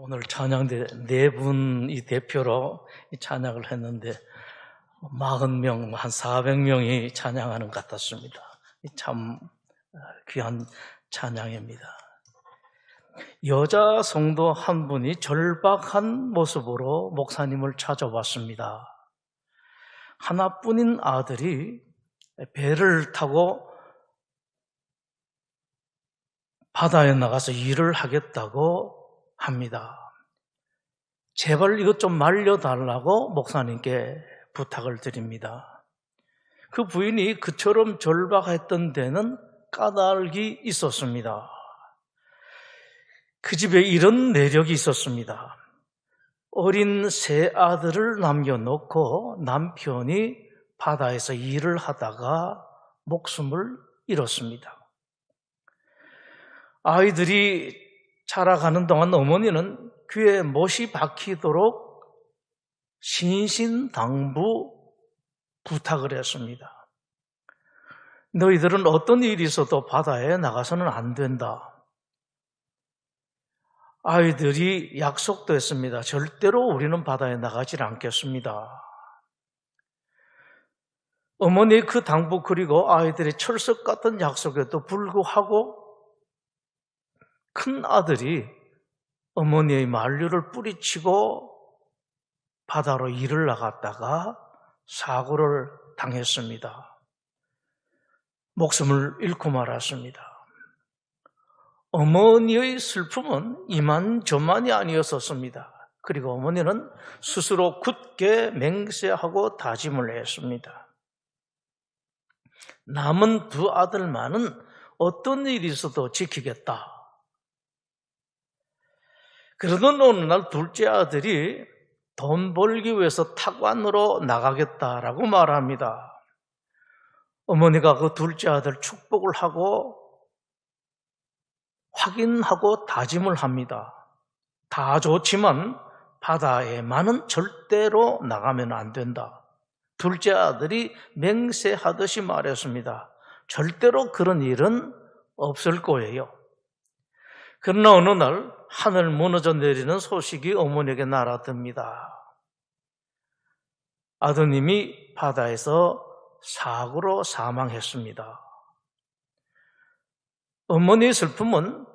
오늘 찬양대 네 분이 대표로 이 찬양을 했는데 40명, 한 400명이 찬양하는 것 같았습니다. 참 귀한 찬양입니다. 여자 성도 한 분이 절박한 모습으로 목사님을 찾아왔습니다. 하나뿐인 아들이 배를 타고 바다에 나가서 일을 하겠다고 합니다. 제발 이것 좀 말려달라고 목사님께 부탁을 드립니다. 그 부인이 그처럼 절박했던 데는 까닭이 있었습니다. 그 집에 이런 내력이 있었습니다. 어린 세 아들을 남겨놓고 남편이 바다에서 일을 하다가 목숨을 잃었습니다. 아이들이 자라가는 동안 어머니는 귀에 못이 박히도록 신신당부 부탁을 했습니다. 너희들은 어떤 일이 있어도 바다에 나가서는 안 된다. 아이들이 약속도 했습니다. 절대로 우리는 바다에 나가지 않겠습니다. 어머니의 그 당부 그리고 아이들의 철석 같은 약속에도 불구하고 큰 아들이 어머니의 만류를 뿌리치고 바다로 일을 나갔다가 사고를 당했습니다. 목숨을 잃고 말았습니다. 어머니의 슬픔은 이만저만이 아니었었습니다. 그리고 어머니는 스스로 굳게 맹세하고 다짐을 했습니다. 남은 두 아들만은 어떤 일이 있어도 지키겠다. 그러던 어느 날 둘째 아들이 돈 벌기 위해서 타관으로 나가겠다라고 말합니다. 어머니가 그 둘째 아들 축복을 하고 확인하고 다짐을 합니다. 다 좋지만 바다에만은 절대로 나가면 안 된다. 둘째 아들이 맹세하듯이 말했습니다. 절대로 그런 일은 없을 거예요. 그러나 어느 날 하늘 무너져 내리는 소식이 어머니에게 날아듭니다. 아드님이 바다에서 사고로 사망했습니다. 어머니의 슬픔은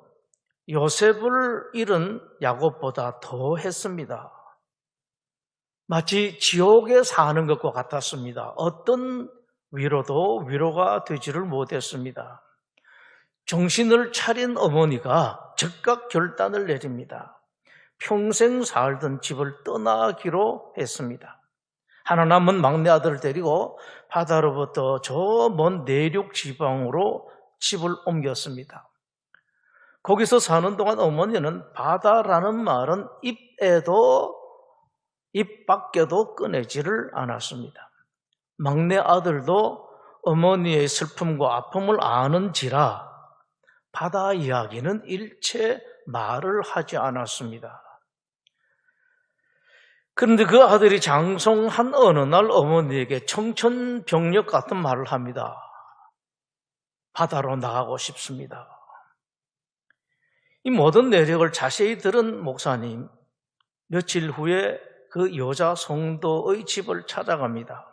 요셉을 잃은 야곱보다 더했습니다. 마치 지옥에 사는 것과 같았습니다. 어떤 위로도 위로가 되지를 못했습니다. 정신을 차린 어머니가 즉각 결단을 내립니다. 평생 살던 집을 떠나기로 했습니다. 하나 남은 막내 아들을 데리고 바다로부터 저 먼 내륙 지방으로 집을 옮겼습니다. 거기서 사는 동안 어머니는 바다라는 말은 입 밖에도 꺼내지를 않았습니다. 막내 아들도 어머니의 슬픔과 아픔을 아는지라 바다 이야기는 일체 말을 하지 않았습니다. 그런데 그 아들이 장성한 어느 날 어머니에게 청천벽력 같은 말을 합니다. 바다로 나가고 싶습니다. 이 모든 내력을 자세히 들은 목사님, 며칠 후에 그 여자 성도의 집을 찾아갑니다.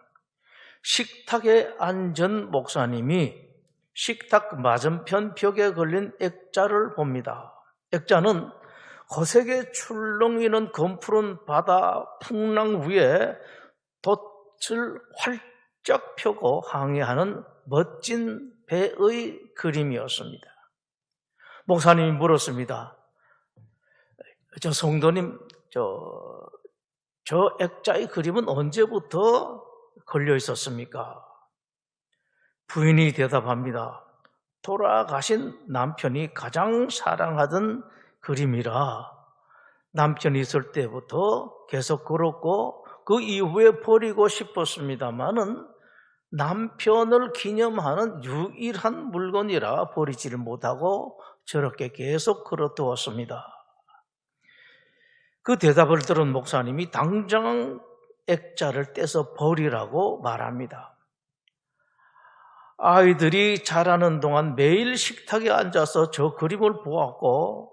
식탁에 앉은 목사님이 식탁 맞은편 벽에 걸린 액자를 봅니다. 액자는 거세게 출렁이는 검푸른 바다 풍랑 위에 돛을 활짝 펴고 항해하는 멋진 배의 그림이었습니다. 목사님이 물었습니다. 저 성도님, 저 액자의 그림은 언제부터 걸려 있었습니까? 부인이 대답합니다. 돌아가신 남편이 가장 사랑하던 그림이라 남편이 있을 때부터 계속 걸었고 그 이후에 버리고 싶었습니다만은 남편을 기념하는 유일한 물건이라 버리지를 못하고 저렇게 계속 걸어두었습니다. 그 대답을 들은 목사님이 당장 액자를 떼서 버리라고 말합니다. 아이들이 자라는 동안 매일 식탁에 앉아서 저 그림을 보았고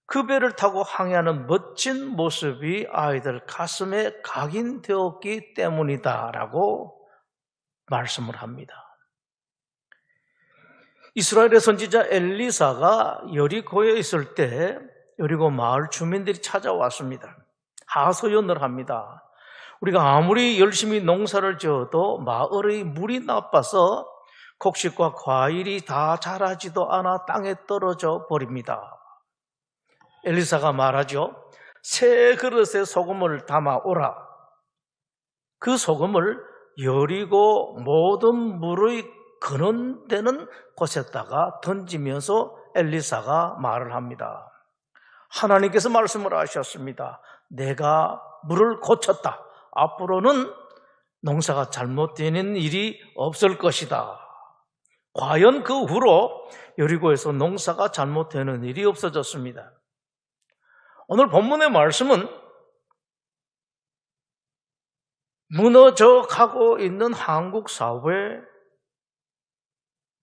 그 배를 타고 항해하는 멋진 모습이 아이들 가슴에 각인되었기 때문이다라고 말씀을 합니다. 이스라엘의 선지자 엘리사가 여리고에 있을 때 여리고 마을 주민들이 찾아왔습니다. 하소연을 합니다. 우리가 아무리 열심히 농사를 지어도 마을의 물이 나빠서 곡식과 과일이 다 자라지도 않아 땅에 떨어져 버립니다. 엘리사가 말하죠. 새 그릇에 소금을 담아 오라. 그 소금을 여리고 모든 물의 근원되는 곳에다가 던지면서 엘리사가 말을 합니다. 하나님께서 말씀을 하셨습니다. 내가 물을 고쳤다. 앞으로는 농사가 잘못되는 일이 없을 것이다. 과연 그 후로 여리고에서 농사가 잘못되는 일이 없어졌습니다. 오늘 본문의 말씀은 무너져 가고 있는 한국 사회,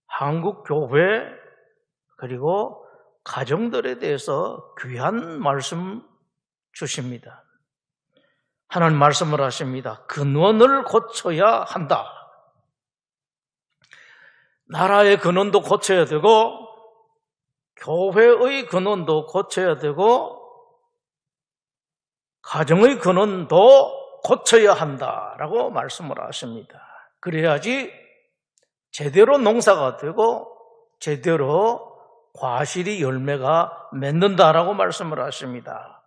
한국 교회, 그리고 가정들에 대해서 귀한 말씀 주십니다. 하나님 말씀을 하십니다. 근원을 고쳐야 한다. 나라의 근원도 고쳐야 되고 교회의 근원도 고쳐야 되고 가정의 근원도 고쳐야 한다라고 말씀을 하십니다. 그래야지 제대로 농사가 되고 제대로 과실이 열매가 맺는다라고 말씀을 하십니다.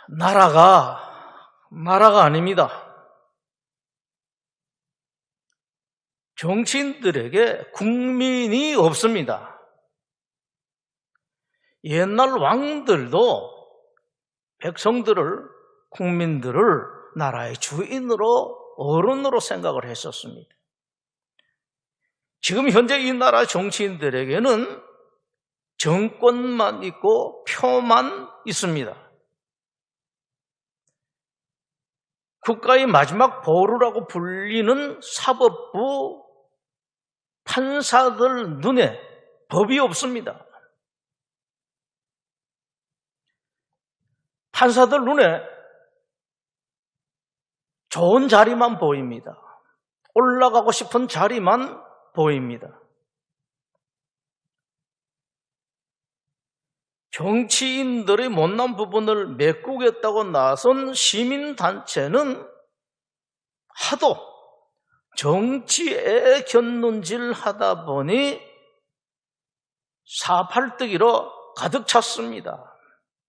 나라가 아닙니다. 정치인들에게 국민이 없습니다. 옛날 왕들도 백성들을, 국민들을 나라의 주인으로, 어른으로 생각을 했었습니다. 지금 현재 이 나라 정치인들에게는 정권만 있고 표만 있습니다. 국가의 마지막 보루라고 불리는 사법부 판사들 눈에 법이 없습니다. 판사들 눈에 좋은 자리만 보입니다. 올라가고 싶은 자리만 보입니다. 정치인들의 못난 부분을 메꾸겠다고 나선 시민단체는 하도 정치에 곁눈질 하다 보니 사팔뜨기로 가득 찼습니다.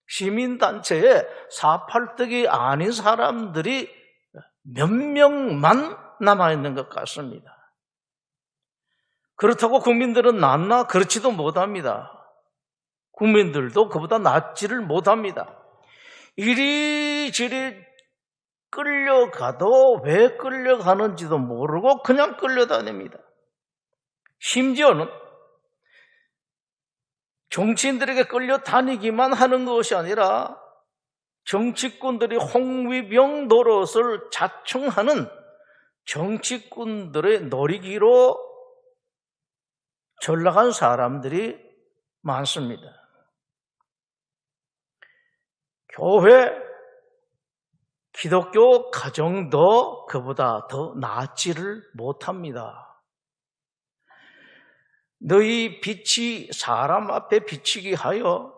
시민단체에 사팔뜨기 아닌 사람들이 몇 명만 남아있는 것 같습니다. 그렇다고 국민들은 낫나? 그렇지도 못합니다. 국민들도 그보다 낫지를 못합니다. 이리저리 끌려가도 왜 끌려가는지도 모르고 그냥 끌려다닙니다. 심지어는 정치인들에게 끌려다니기만 하는 것이 아니라 정치꾼들이 홍위병 노릇을 자청하는 정치꾼들의 놀이기로 전락한 사람들이 많습니다. 교회, 기독교 가정도 그보다 더 낫지를 못합니다. 너희 빛이 사람 앞에 비치게 하여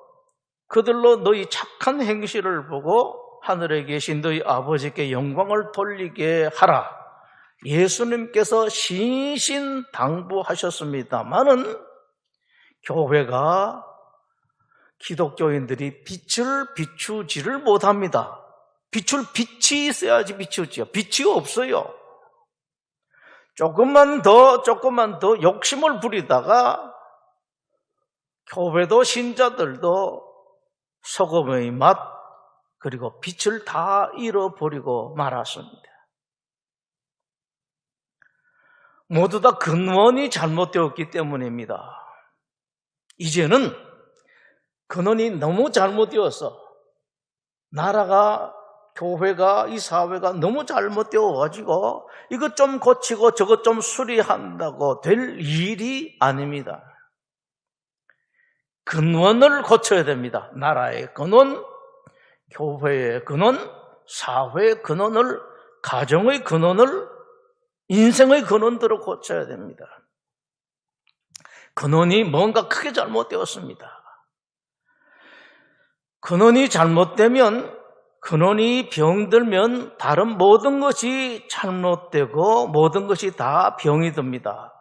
그들로 너희 착한 행실을 보고 하늘에 계신 너희 아버지께 영광을 돌리게 하라. 예수님께서 신신당부하셨습니다마는 교회가 기독교인들이 빛을 비추지를 못합니다. 비출 빛이 있어야지 비추지요. 빛이 없어요. 조금만 더 욕심을 부리다가 교회도 신자들도 소금의 맛 그리고 빛을 다 잃어버리고 말았습니다. 모두 다 근원이 잘못되었기 때문입니다. 이제는 근원이 너무 잘못되어서 나라가, 교회가, 이 사회가 너무 잘못되어가지고 이것 좀 고치고 저것 좀 수리한다고 될 일이 아닙니다. 근원을 고쳐야 됩니다. 나라의 근원, 교회의 근원, 사회의 근원을, 가정의 근원을, 인생의 근원들을 고쳐야 됩니다. 근원이 뭔가 크게 잘못되었습니다. 근원이 잘못되면, 근원이 병들면 다른 모든 것이 잘못되고 모든 것이 다 병이 듭니다.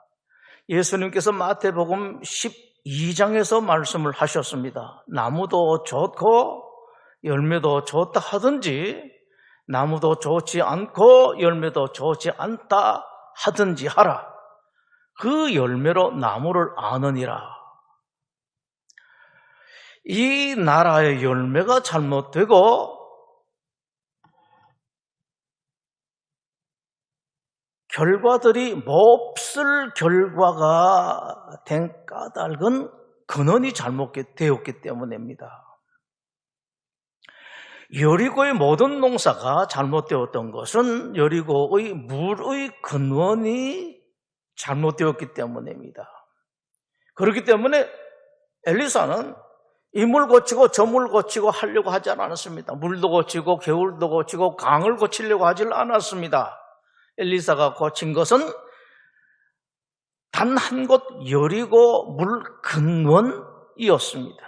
예수님께서 마태복음 12장에서 말씀을 하셨습니다. 나무도 좋고 열매도 좋다 하든지 나무도 좋지 않고 열매도 좋지 않다 하든지 하라. 그 열매로 나무를 아느니라. 이 나라의 열매가 잘못되고 결과들이 몹쓸 결과가 된 까닭은 근원이 잘못되었기 때문입니다. 여리고의 모든 농사가 잘못되었던 것은 여리고의 물의 근원이 잘못되었기 때문입니다. 그렇기 때문에 엘리사는 이 물 고치고 저 물 고치고 하려고 하지 않았습니다. 물도 고치고 겨울도 고치고 강을 고치려고 하지 않았습니다. 엘리사가 고친 것은 단 한 곳 여리고 물 근원이었습니다.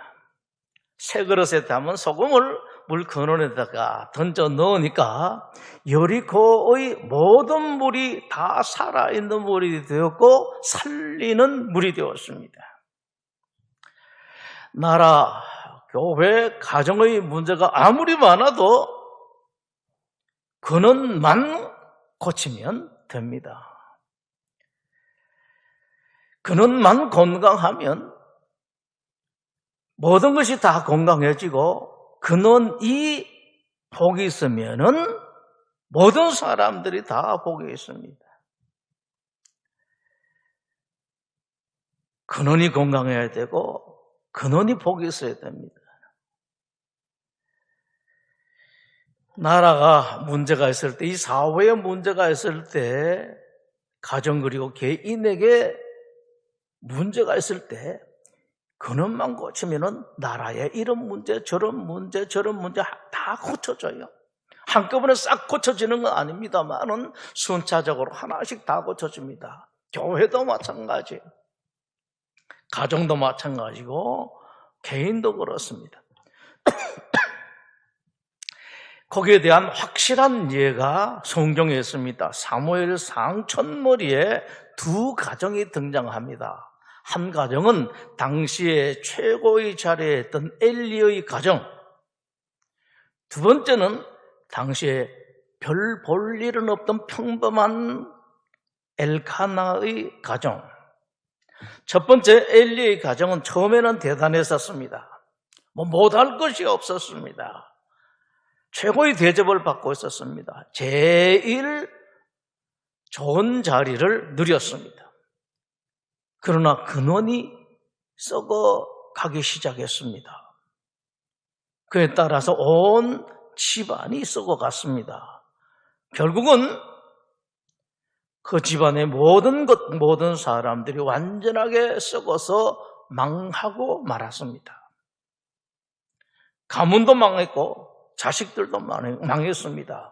새 그릇에 담은 소금을 물 근원에다가 던져 넣으니까 여리고의 모든 물이 다 살아있는 물이 되었고 살리는 물이 되었습니다. 나라, 교회, 가정의 문제가 아무리 많아도 근원만 고치면 됩니다. 근원만 건강하면 모든 것이 다 건강해지고 근원이 복이 있으면은 모든 사람들이 다 복이 있습니다. 근원이 건강해야 되고 근원이 복이 있어야 됩니다. 나라가 문제가 있을 때, 이 사회에 문제가 있을 때, 가정 그리고 개인에게 문제가 있을 때 근원만 고치면은 나라의 이런 문제, 저런 문제, 저런 문제 다 고쳐져요. 한꺼번에 싹 고쳐지는 건 아닙니다만은 순차적으로 하나씩 다 고쳐집니다. 교회도 마찬가지, 가정도 마찬가지고 개인도 그렇습니다. 거기에 대한 확실한 예가 성경에 있습니다. 사무엘상 첫머리에 두 가정이 등장합니다. 한 가정은 당시에 최고의 자리에 있던 엘리의 가정, 두 번째는 당시에 별 볼 일은 없던 평범한 엘카나의 가정. 첫 번째 엘리의 가정은 처음에는 대단했었습니다. 못할 것이 없었습니다. 최고의 대접을 받고 있었습니다. 제일 좋은 자리를 누렸습니다. 그러나 근원이 썩어가기 시작했습니다. 그에 따라서 온 집안이 썩어갔습니다. 결국은 그 집안의 모든 사람들이 완전하게 썩어서 망하고 말았습니다. 가문도 망했고 자식들도 망했습니다.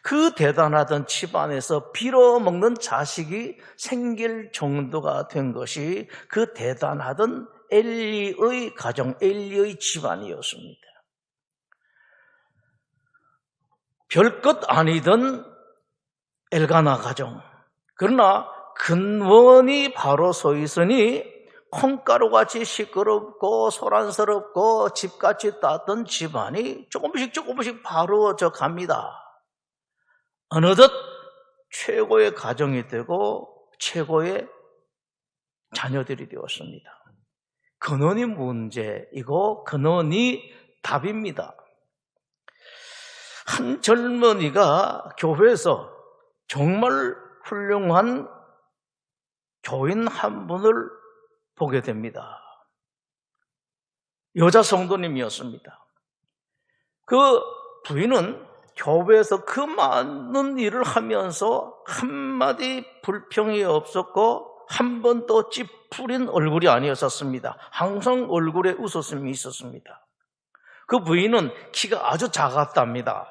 그 대단하던 집안에서 빌어먹는 자식이 생길 정도가 된 것이 그 대단하던 엘리의 가정, 엘리의 집안이었습니다. 별것 아니던 엘가나 가정, 그러나 근원이 바로 서 있으니 콩가루같이 시끄럽고 소란스럽고 집같이 땄던 집안이 조금씩 바로워져 갑니다. 어느덧 최고의 가정이 되고 최고의 자녀들이 되었습니다. 근원이 문제이고 근원이 답입니다. 한 젊은이가 교회에서 정말 훌륭한 교인 한 분을 보게 됩니다. 여자 성도님이었습니다. 그 부인은 교회에서 그 많은 일을 하면서 한마디 불평이 없었고 한 번도 찌푸린 얼굴이 아니었었습니다. 항상 얼굴에 웃었음이 있었습니다. 그 부인은 키가 아주 작았답니다.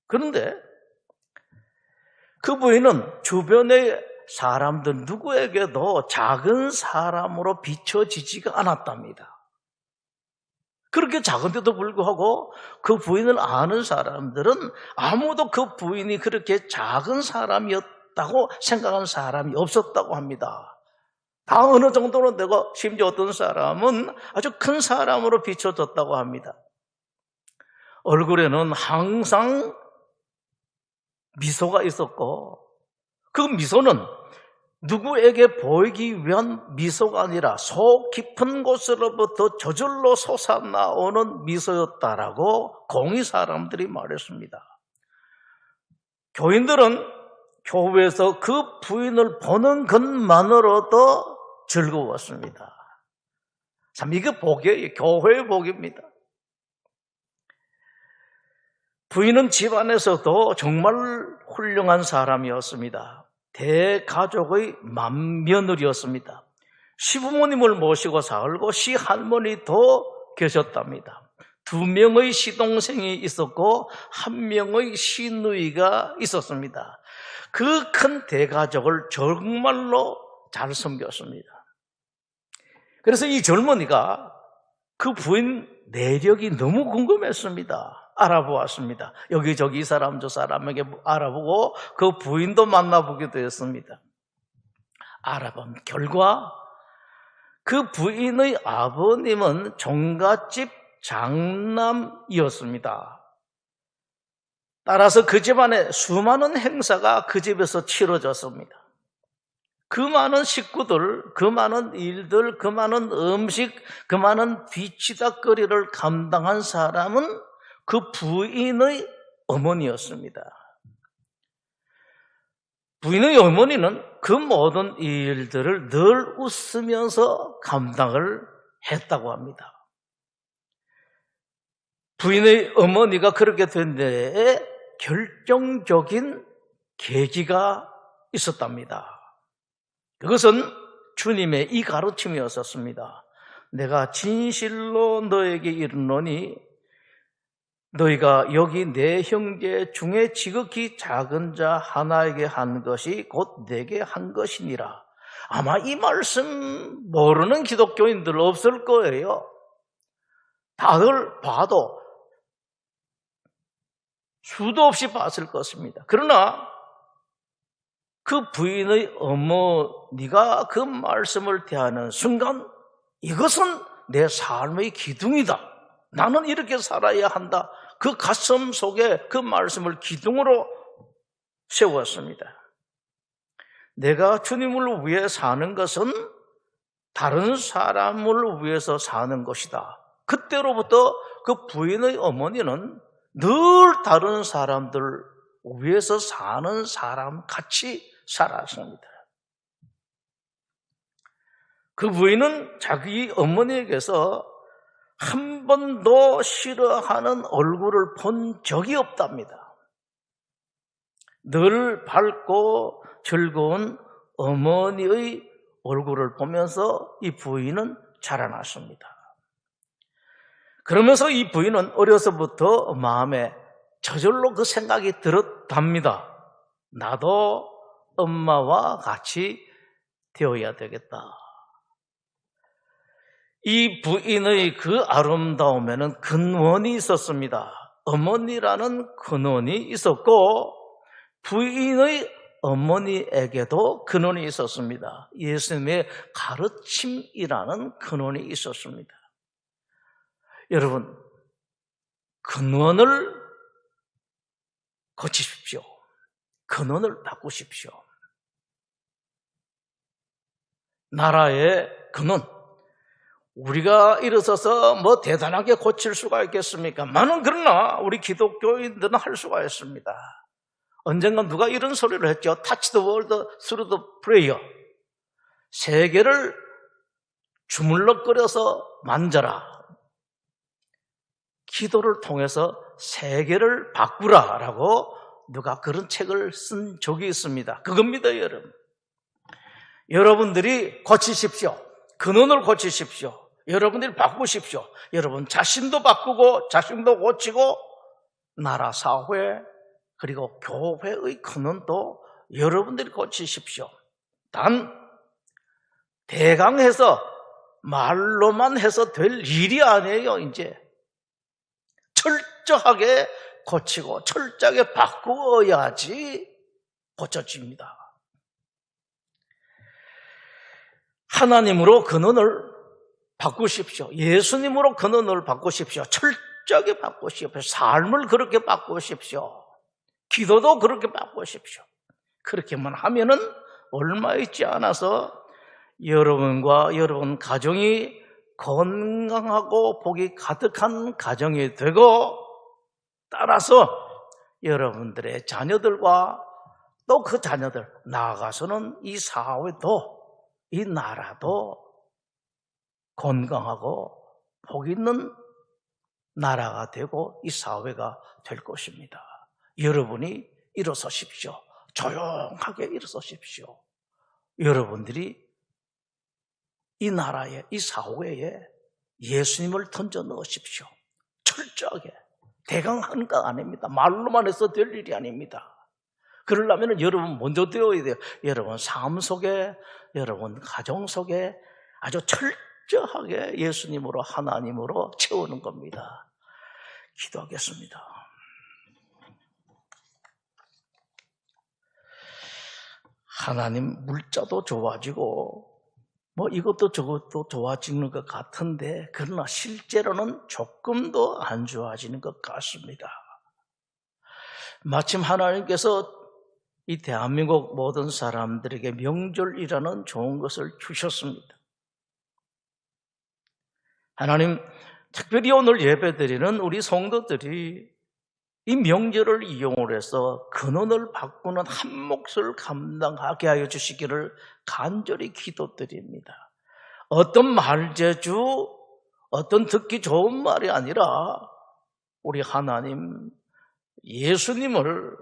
그런데 그 부인은 주변의 사람들 누구에게도 작은 사람으로 비춰지지가 않았답니다. 그렇게 작은데도 불구하고 그 부인을 아는 사람들은 아무도 그 부인이 그렇게 작은 사람이었다고 생각하는 사람이 없었다고 합니다. 다 어느 정도는 되고 심지어 어떤 사람은 아주 큰 사람으로 비춰졌다고 합니다. 얼굴에는 항상 미소가 있었고 그 미소는 누구에게 보이기 위한 미소가 아니라 속 깊은 곳으로부터 저절로 솟아나오는 미소였다라고 공의 사람들이 말했습니다. 교인들은 교회에서 그 부인을 보는 것만으로도 즐거웠습니다. 참 이게 복이에요. 교회의 복입니다. 부인은 집안에서도 정말 훌륭한 사람이었습니다. 대가족의 맏며느리였습니다. 시부모님을 모시고 살고 시할머니도 계셨답니다. 2명의 시동생이 있었고 1명의 시누이가 있었습니다. 그 큰 대가족을 정말로 잘 섬겼습니다. 그래서 이 젊은이가 그 부인 내력이 너무 궁금했습니다. 알아보았습니다. 여기저기 이 사람 저 사람에게 알아보고 그 부인도 만나보기도 했습니다. 알아본 결과 그 부인의 아버님은 종갓집 장남이었습니다. 따라서 그 집안에 수많은 행사가 그 집에서 치러졌습니다. 그 많은 식구들, 그 많은 일들, 그 많은 음식, 그 많은 뒤치다거리를 감당한 사람은 그 부인의 어머니였습니다. 부인의 어머니는 그 모든 일들을 늘 웃으면서 감당을 했다고 합니다. 부인의 어머니가 그렇게 된 데에 결정적인 계기가 있었답니다. 그것은 주님의 이 가르침이었습니다. 내가 진실로 너에게 이르노니 너희가 여기 내 형제 중에 지극히 작은 자 하나에게 한 것이 곧 내게 한 것이니라. 아마 이 말씀 모르는 기독교인들 없을 거예요. 다들 봐도 수도 없이 봤을 것입니다. 그러나 그 부인의 어머니가 그 말씀을 대하는 순간 이것은 내 삶의 기둥이다. 나는 이렇게 살아야 한다. 그 가슴 속에 그 말씀을 기둥으로 세웠습니다. 내가 주님을 위해 사는 것은 다른 사람을 위해서 사는 것이다. 그때로부터 그 부인의 어머니는 늘 다른 사람들 위해서 사는 사람 같이 살았습니다. 그 부인은 자기 어머니에게서 한 번도 싫어하는 얼굴을 본 적이 없답니다. 늘 밝고 즐거운 어머니의 얼굴을 보면서 이 부인은 자라났습니다. 그러면서 이 부인은 어려서부터 마음에 저절로 그 생각이 들었답니다. 나도 엄마와 같이 되어야 되겠다. 이 부인의 그 아름다움에는 근원이 있었습니다. 어머니라는 근원이 있었고 부인의 어머니에게도 근원이 있었습니다. 예수님의 가르침이라는 근원이 있었습니다. 여러분, 근원을 고치십시오. 근원을 바꾸십시오. 나라의 근원, 우리가 일어서서 뭐 대단하게 고칠 수가 있겠습니까? 많은 그러나 우리 기독교인들은 할 수가 있습니다. 언젠가 누가 이런 소리를 했죠. Touch the world through the prayer. 세계를 주물럭거려서 만져라. 기도를 통해서 세계를 바꾸라라고 누가 그런 책을 쓴 적이 있습니다. 그겁니다, 여러분. 여러분들이 고치십시오. 근원을 고치십시오. 여러분들이 바꾸십시오. 여러분 자신도 바꾸고 자신도 고치고 나라, 사회, 그리고 교회의 근원도 여러분들이 고치십시오. 단 대강해서 말로만 해서 될 일이 아니에요. 이제 철저하게 고치고 철저하게 바꾸어야지 고쳐집니다. 하나님으로 근원을 바꾸십시오. 예수님으로 근원을 바꾸십시오. 철저하게 바꾸십시오. 삶을 그렇게 바꾸십시오. 기도도 그렇게 바꾸십시오. 그렇게만 하면은 얼마 있지 않아서 여러분과 여러분 가정이 건강하고 복이 가득한 가정이 되고, 따라서 여러분들의 자녀들과 또 그 자녀들, 나아가서는 이 사회도 이 나라도 건강하고 복 있는 나라가 되고 이 사회가 될 것입니다. 여러분이 일어서십시오. 조용하게 일어서십시오. 여러분들이 이 나라에, 이 사회에 예수님을 던져 넣으십시오. 철저하게. 대강하는 거 아닙니다. 말로만 해서 될 일이 아닙니다. 그러려면 여러분 먼저 되어야 돼요. 여러분 삶 속에, 여러분 가정 속에 아주 철저하게 예수님으로, 하나님으로 채우는 겁니다. 기도하겠습니다. 하나님, 물자도 좋아지고 뭐 이것도 저것도 좋아지는 것 같은데, 그러나 실제로는 조금도 안 좋아지는 것 같습니다. 마침 하나님께서 이 대한민국 모든 사람들에게 명절이라는 좋은 것을 주셨습니다. 하나님, 특별히 오늘 예배드리는 우리 성도들이 이 명절을 이용을 해서 근원을 바꾸는 한 몫을 감당하게 하여 주시기를 간절히 기도드립니다. 어떤 말재주, 어떤 듣기 좋은 말이 아니라 우리 하나님, 예수님을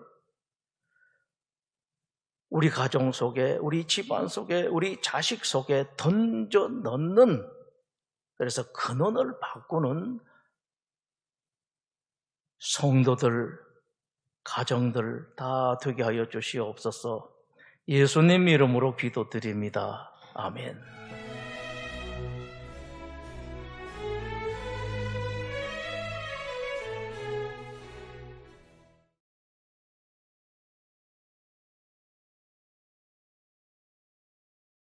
우리 가정 속에, 우리 집안 속에, 우리 자식 속에 던져 넣는, 그래서 근원을 바꾸는 성도들, 가정들 다 되게 하여 주시옵소서. 예수님 이름으로 기도드립니다. 아멘.